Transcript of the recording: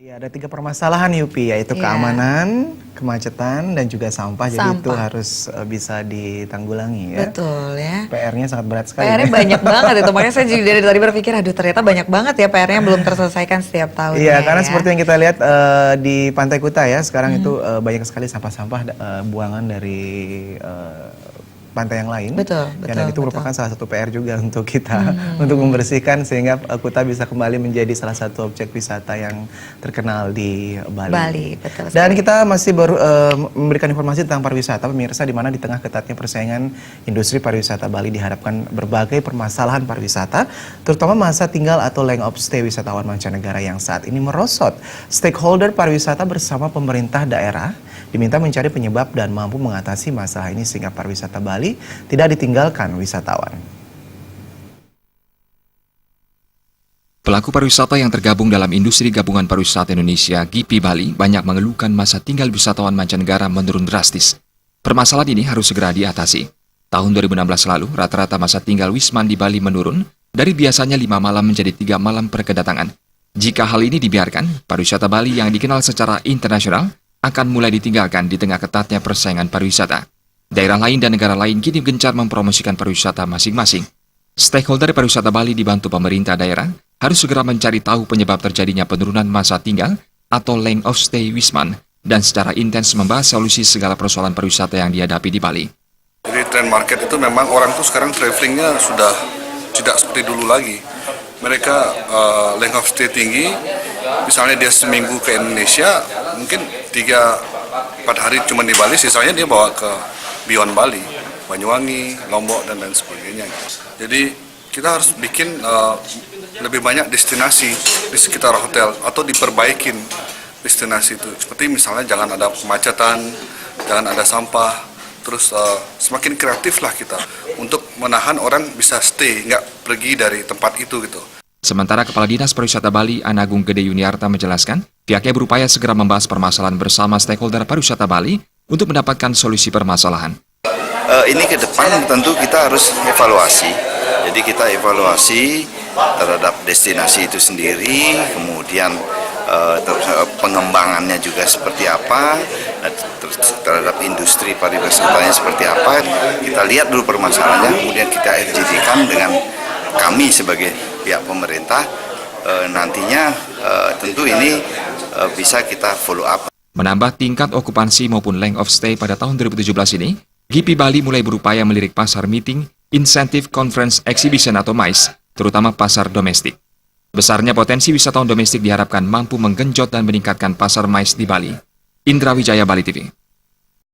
Ya, ada 3 permasalahan Yupi, yaitu keamanan, kemacetan, dan juga sampah. Jadi itu harus bisa ditanggulangi ya. Betul ya. PR-nya sangat berat sekali. PR-nya banyak banget itu. Makanya saya juga dari tadi berpikir, aduh ternyata banyak banget ya PR-nya belum terselesaikan setiap tahun. Iya, karena seperti yang kita lihat di Pantai Kuta ya, sekarang itu banyak sekali sampah-sampah buangan dari pantai yang lain. Betul, Dan itu merupakan salah satu PR juga untuk kita untuk membersihkan sehingga Kuta bisa kembali menjadi salah satu objek wisata yang terkenal di Bali. Betul. Dan kita masih baru memberikan informasi tentang pariwisata pemirsa, di mana di tengah ketatnya persaingan industri pariwisata Bali diharapkan berbagai permasalahan pariwisata, terutama masa tinggal atau length of stay wisatawan mancanegara yang saat ini merosot. Stakeholder pariwisata bersama pemerintah daerah diminta mencari penyebab dan mampu mengatasi masalah ini sehingga pariwisata Bali tidak ditinggalkan wisatawan. Pelaku pariwisata yang tergabung dalam Industri Gabungan Pariwisata Indonesia (GIPI) Bali banyak mengeluhkan masa tinggal wisatawan mancanegara menurun drastis. Permasalahan ini harus segera diatasi. Tahun 2016 lalu, rata-rata masa tinggal Wisman di Bali menurun dari biasanya 5 malam menjadi 3 malam per kedatangan. Jika hal ini dibiarkan, pariwisata Bali yang dikenal secara internasional akan mulai ditinggalkan di tengah ketatnya persaingan pariwisata. Daerah lain dan negara lain kini gencar mempromosikan pariwisata masing-masing. Stakeholder pariwisata Bali dibantu pemerintah daerah harus segera mencari tahu penyebab terjadinya penurunan masa tinggal atau length of stay Wisman dan secara intens membahas solusi segala persoalan pariwisata yang dihadapi di Bali. Jadi tren market itu memang orang tuh sekarang travelingnya sudah tidak seperti dulu lagi. Mereka length of stay tinggi, misalnya dia seminggu ke Indonesia, mungkin 3-4 hari cuma di Bali, sisanya dia bawa ke beyond Bali, Banyuwangi, Lombok, dan lain sebagainya. Jadi kita harus bikin lebih banyak destinasi di sekitar hotel atau diperbaikin destinasi itu. Seperti misalnya jangan ada kemacetan, jangan ada sampah, terus semakin kreatif lah kita untuk menahan orang bisa stay, nggak pergi dari tempat itu gitu. Sementara Kepala Dinas Pariwisata Bali, Anagung Gede Yuniarta menjelaskan, pihaknya berupaya segera membahas permasalahan bersama stakeholder pariwisata Bali untuk mendapatkan solusi permasalahan. Ini ke depan tentu kita harus evaluasi. Jadi kita evaluasi terhadap destinasi itu sendiri, kemudian pengembangannya juga seperti apa, terhadap industri pariwisatanya seperti apa. Kita lihat dulu permasalahannya, kemudian kita FGD-kan dengan kami sebagai pihak pemerintah. Nantinya tentu ini bisa kita follow up. Menambah tingkat okupansi maupun length of stay pada tahun 2017 ini, GIPI Bali mulai berupaya melirik pasar meeting, incentive conference exhibition atau MICE, terutama pasar domestik. Besarnya potensi wisatawan domestik diharapkan mampu menggenjot dan meningkatkan pasar MICE di Bali. Indra Wijaya, Bali TV.